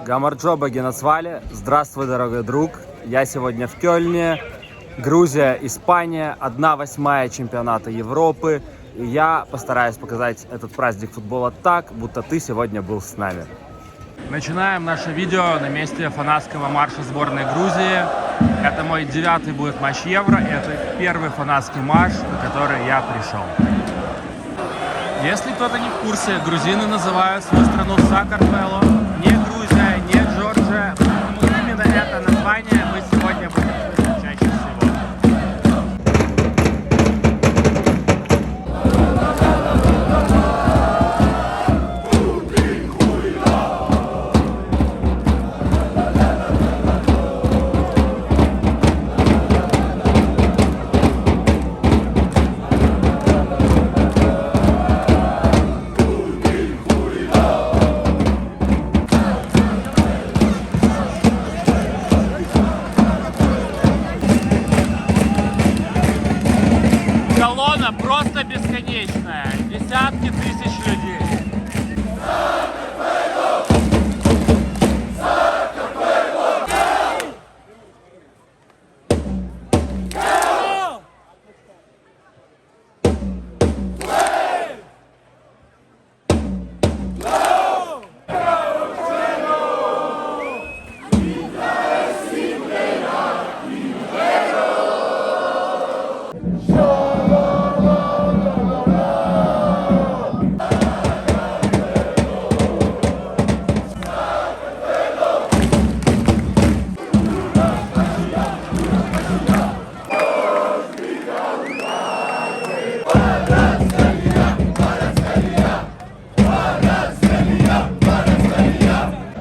Гамарджоба Генацвали. Здравствуй, дорогой друг. Я сегодня в Кёльне. Грузия, Испания. 1/8 чемпионата Европы. И я постараюсь показать этот праздник футбола так, будто ты сегодня был с нами. Начинаем наше видео на месте фанатского марша сборной Грузии. Это мой 9-й будет матч Евро. И это первый фанатский марш, на который я пришел. Если кто-то не в курсе, грузины называют свою страну Сакартвело. Не Грузия, не Джорджия. Но именно это название мы сегодня будем слышать чаще всего. Колонна просто бесконечная. Десятки тысяч людей.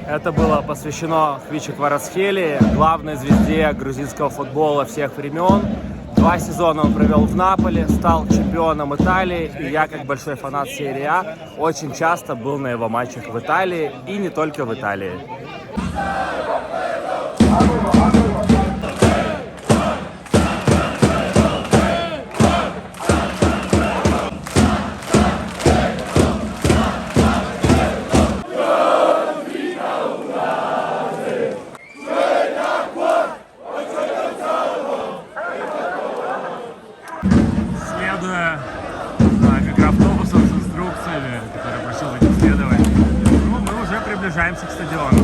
Это было посвящено Хвиче Кварацхелии, главной звезде грузинского футбола всех времен. 2 сезона он провел в Наполе, стал чемпионом Италии. И я, как большой фанат серии А, очень часто был на его матчах в Италии и не только в Италии. Следуя микроавтобусам с инструкциями, которые просил за ним следовать, мы уже приближаемся к стадиону.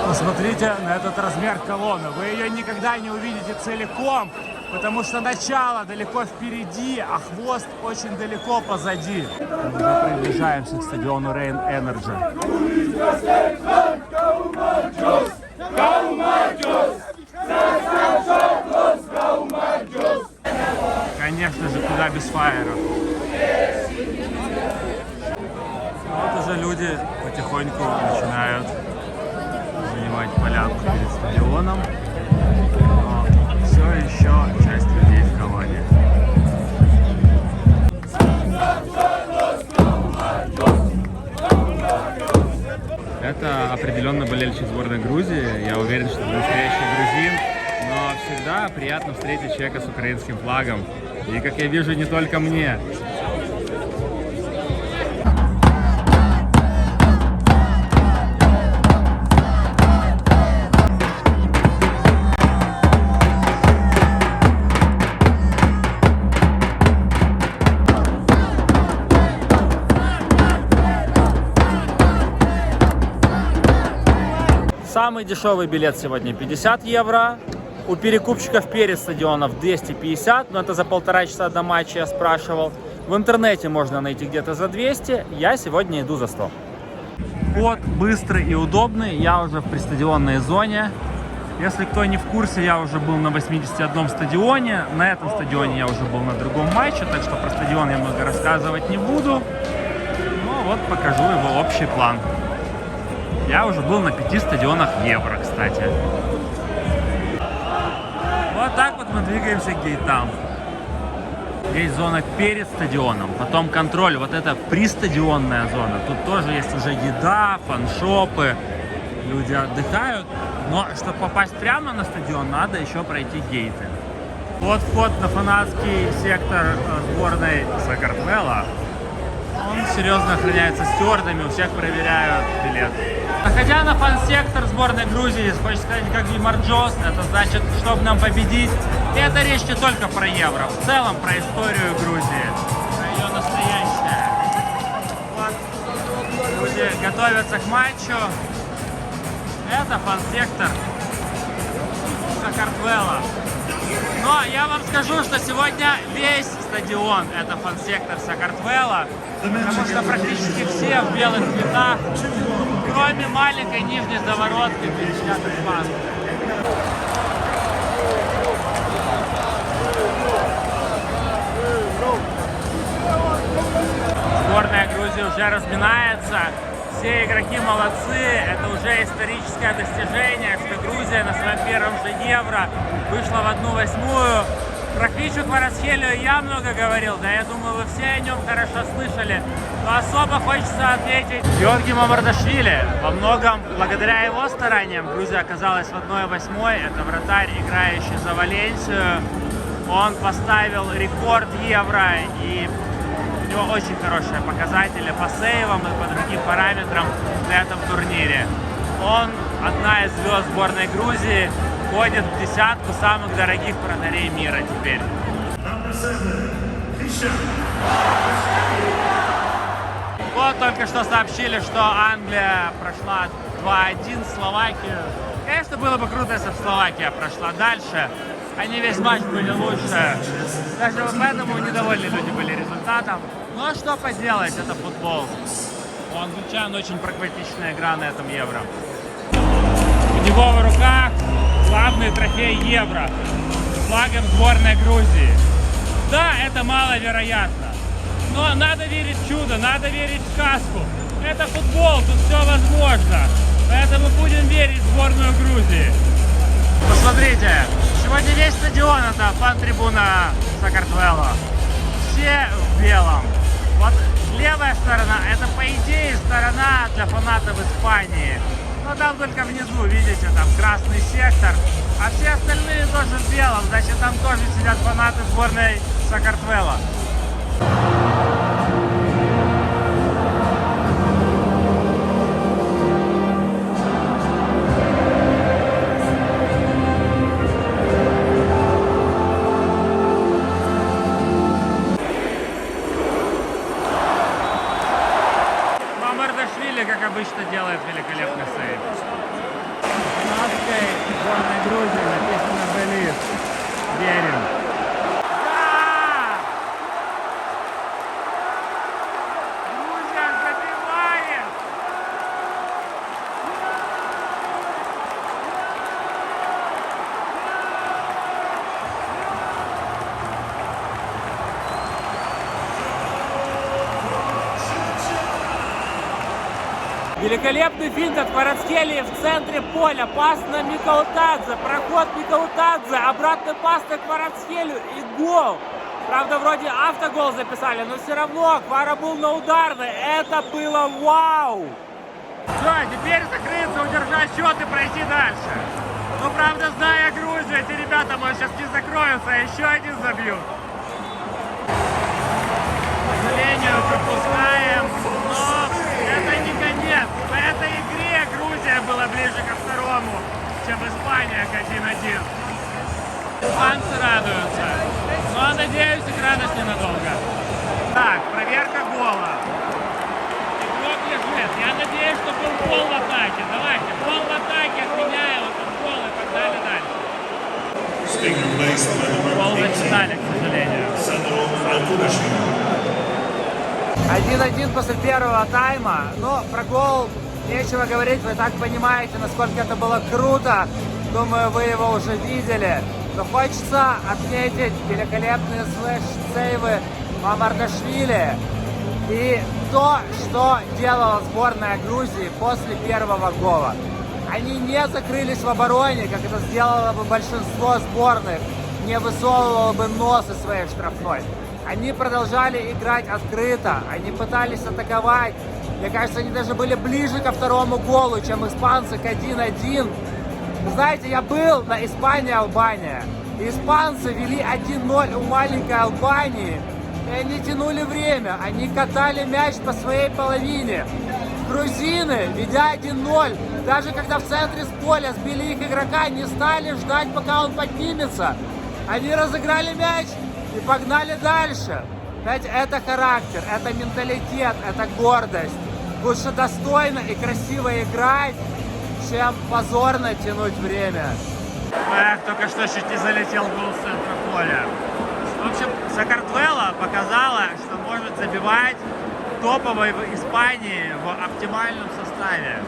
Посмотрите на этот размер колонны. Вы ее никогда не увидите целиком, потому что начало далеко впереди, а хвост очень далеко позади. Мы уже приближаемся к стадиону Рейн Энерджи. Конечно же, куда без фаеров. Вот уже люди потихоньку начинают занимать полянку перед стадионом. Но все еще часть людей в колонне. Это определенно болельщик сборной Грузии. Я уверен, что это настоящий грузин. Но всегда приятно встретить человека с украинским флагом. И, как я вижу, не только мне. Самый дешевый билет сегодня 50 евро. У перекупщиков перед стадионом 250, но это за 1,5 часа до матча я спрашивал. В интернете можно найти где-то за 200, я сегодня иду за 100. Вход быстрый и удобный, я уже в предстадионной зоне. Если кто не в курсе, я уже был на 81 стадионе. На этом стадионе я уже был на другом матче, так что про стадион я много рассказывать не буду. Но вот покажу его общий план. Я уже был на 5 стадионах Евро, кстати. Вот так вот мы двигаемся к гейтам. Есть зона перед стадионом, потом контроль, вот это пристадионная зона. Тут тоже есть уже еда, фаншопы, люди отдыхают. Но чтобы попасть прямо на стадион, надо еще пройти гейты. Вот вход на фанатский сектор сборной Сакартвело. Он серьезно охраняется стюардами, у всех проверяют билет. Заходя на фан-сектор сборной Грузии, хочется сказать, как Вимарджос, это значит, чтобы нам победить. И это речь не только про Евро, в целом про историю Грузии, про ее настоящее. Вот. Люди готовятся к матчу. Это фан-сектор Сакартвело. Но я вам скажу, что сегодня весь стадион это фан-сектор Сакартвело, потому что практически все в белых цветах, кроме маленькой нижней заворотки, где сейчас испанцы. Сборная Грузии уже разминается. Все игроки молодцы, это уже историческое достижение, что Грузия на своем первом же Евро вышла в 1/8. Про Хвичу Кварацхелию я много говорил, да, я думаю, вы все о нем хорошо слышали. Но особо хочется отметить Георгий Мамардашвили. Во многом благодаря его стараниям Грузия оказалась в 1/8. Это вратарь, играющий за Валенсию. Он поставил рекорд Евро, и у него очень хорошие показатели по сейвам и по другим параметрам на этом турнире. Он одна из звезд сборной Грузии, входит в десятку самых дорогих вратарей мира теперь. Вот только что сообщили, что Англия прошла 2-1 Словакию. Конечно, было бы круто, если бы Словакия прошла дальше. Они весь матч были лучше. Даже поэтому недовольны люди были результатом. Но что поделать, это футбол. У англичан очень прагматичная игра на этом Евро. У него в руках главный трофей Евро с флагом сборной Грузии. Да, это маловероятно. Но надо верить в чудо, надо верить в сказку. Это футбол, тут все возможно. Поэтому будем верить в сборную Грузии. Посмотрите, сегодня весь стадион это фан-трибуна Сакартвело. Все в белом. Вот левая сторона, это по идее сторона для фанатов Испании. Но там только внизу, видите, там красный сектор. А все остальные тоже в белом, значит там тоже сидят фанаты сборной Сакартвело. Мамардашвили, как обычно, делает великолепный сейв. Фанатской сборной Грузии написано «Белиз». Верим. Да! Грузия забивает! Великолепный финт от Кварацхелии в центре поля. Пас на Микаутадзе. Проход Микаутадзе. Обратный пас на Кварацхелию. И гол. Правда, вроде автогол записали, но все равно Квара был на ударной. Это было вау! Все, теперь закрыться, удержать счет и пройти дальше. Но, правда, зная Грузию, эти ребята, может, сейчас не закроются, а еще один забьют. К сожалению, пропускаем, но это не конец. В этой игре Грузия была ближе ко второму, чем Испания к 1-1. Испанцы радуются, но, надеюсь, их радость ненадолго. Так, проверка гола. Игрок лежит. Я надеюсь, что был гол в атаке. Давайте, гол в атаке, отменяем этот гол и погнали дальше. Гол засчитали, к сожалению. 1-1 после первого тайма. Но про гол нечего говорить, вы так понимаете, насколько это было круто. Думаю, вы его уже видели. Но хочется отметить великолепные слэш-сейвы Мамардашвили и то, что делала сборная Грузии после первого гола. Они не закрылись в обороне, как это сделало бы большинство сборных, не высовывало бы нос из своей штрафной. Они продолжали играть открыто, они пытались атаковать. Мне кажется, они даже были ближе ко второму голу, чем испанцы к 1-1. Вы знаете, я был на Испания-Албания. Испанцы вели 1-0 у маленькой Албании. И они тянули время, они катали мяч по своей половине. Грузины, ведя 1-0, даже когда в центре с поля сбили их игрока, не стали ждать, пока он поднимется. Они разыграли мяч и погнали дальше. Знаете, это характер, это менталитет, это гордость. Лучше достойно и красиво играть, чем позорно тянуть время. Эх, только что чуть не залетел гол с центра поля. В общем, Сакартвело показала, что может забивать топовой в Испании в оптимальном составе.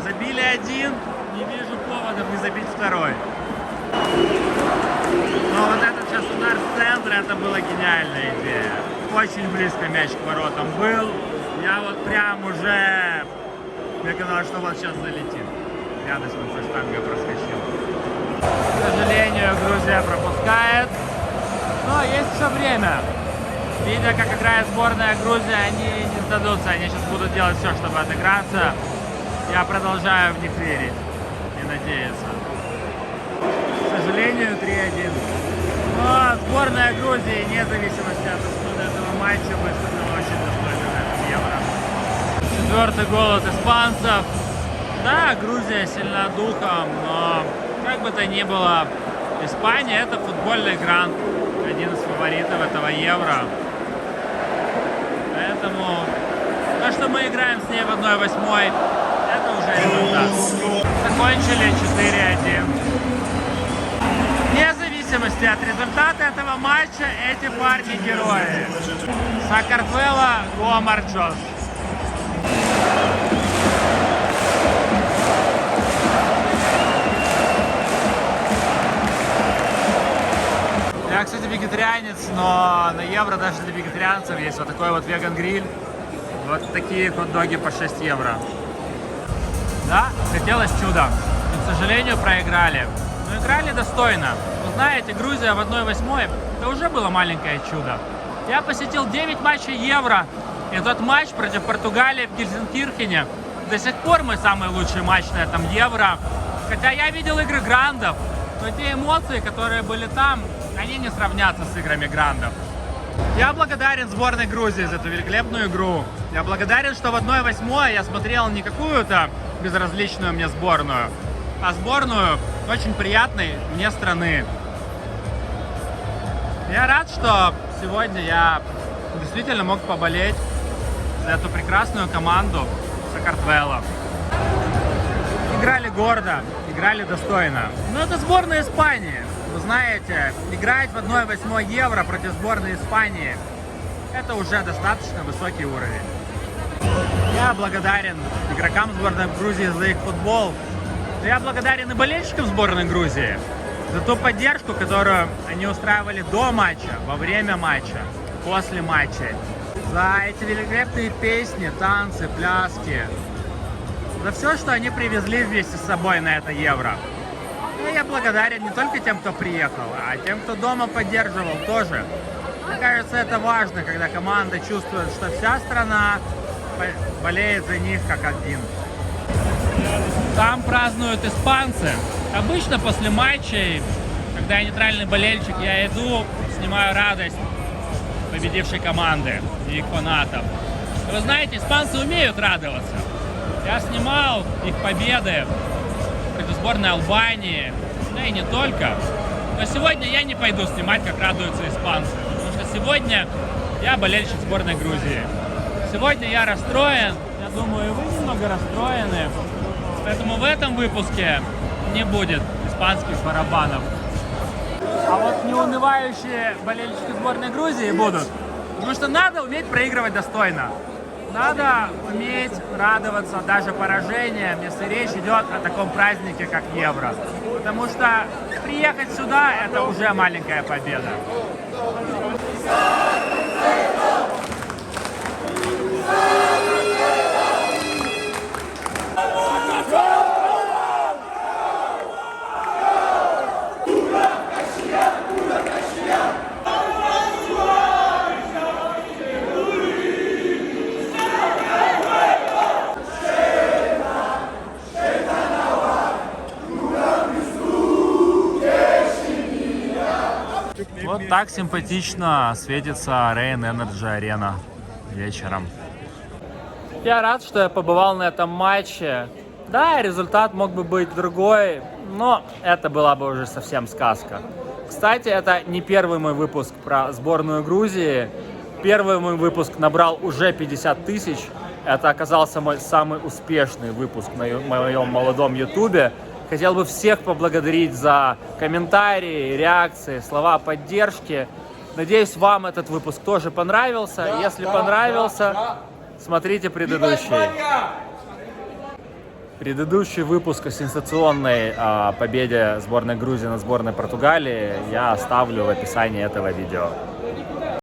Забили один, не вижу поводов не забить второй. Но вот этот сейчас удар с центра, это была гениальная идея. Очень близко мяч к воротам был. Я вот прям уже... Мне казалось, что вот сейчас залетит. Рядышком со штангой проскочил. К сожалению, Грузия пропускает. Но есть еще время. Видя, как играет сборная Грузии, они не сдадутся. Они сейчас будут делать все, чтобы отыграться. Я продолжаю в них верить и надеяться. К сожалению, 3-1. Но сборная Грузии, вне зависимости от исхода этого матча, выступила очень достойно на этом Евро. Четвертый гол от испанцев. Да, Грузия сильна духом, но как бы то ни было, Испания — это футбольный грант, один из фаворитов этого Евро. Поэтому то, что мы играем с ней в 1/8, это уже результат. Закончили 4-1. Вне зависимости от результата этого матча, эти парни герои. Сакартвело, Гуамарджос. Я, кстати, вегетарианец, но на Евро даже для вегетарианцев есть вот такой вот веган-гриль. Вот такие хот-доги по 6 евро. Да, хотелось чуда. Но, к сожалению, проиграли. Но играли достойно. Вы знаете, Грузия в 1/8 это уже было маленькое чудо. Я посетил 9 матчей Евро. И тот матч против Португалии в Гельсенкирхене до сих пор мой самый лучший матч на этом Евро. Хотя я видел игры грандов, но те эмоции, которые были там, они не сравнятся с играми грандов. Я благодарен сборной Грузии за эту великолепную игру. Я благодарен, что в 1/8 я смотрел не какую-то безразличную мне сборную, а сборную очень приятной мне страны. Я рад, что сегодня я действительно мог поболеть за эту прекрасную команду Сакартвело. Играли гордо, играли достойно. Но это сборная Испании. Вы знаете, играть в 1/8 Евро против сборной Испании — это уже достаточно высокий уровень. Я благодарен игрокам сборной Грузии за их футбол. Но я благодарен и болельщикам сборной Грузии за ту поддержку, которую они устраивали до матча, во время матча, после матча. За эти великолепные песни, танцы, пляски. За все, что они привезли вместе с собой на это Евро. И я благодарен не только тем, кто приехал, а тем, кто дома поддерживал тоже. Мне кажется, это важно, когда команда чувствует, что вся страна болеет за них как один. Там празднуют испанцы. Обычно после матчей, когда я нейтральный болельщик, я иду, снимаю радость победившей команды и их фанатов. Вы знаете, испанцы умеют радоваться. Я снимал их победы против сборной Албании, да и не только. Но сегодня я не пойду снимать, как радуются испанцы, потому что сегодня я болельщик сборной Грузии. Сегодня я расстроен, я думаю, и вы немного расстроены, поэтому в этом выпуске не будет испанских барабанов. А вот неунывающие болельщики сборной Грузии будут, потому что надо уметь проигрывать достойно. Надо уметь радоваться даже поражениям, если речь идет о таком празднике, как Евро. Потому что приехать сюда — это уже маленькая победа. Вот так симпатично светится Rain Energy Arena вечером. Я рад, что я побывал на этом матче. Да, результат мог бы быть другой, но это была бы уже совсем сказка. Кстати, это не первый мой выпуск про сборную Грузии. Первый мой выпуск набрал уже 50 тысяч. Это оказался мой самый успешный выпуск на моем молодом ютубе. Хотел бы всех поблагодарить за комментарии, реакции, слова поддержки. Надеюсь, вам этот выпуск тоже понравился. Если понравился, смотрите предыдущий. Предыдущий выпуск о сенсационной победе сборной Грузии над сборной Португалии я оставлю в описании этого видео.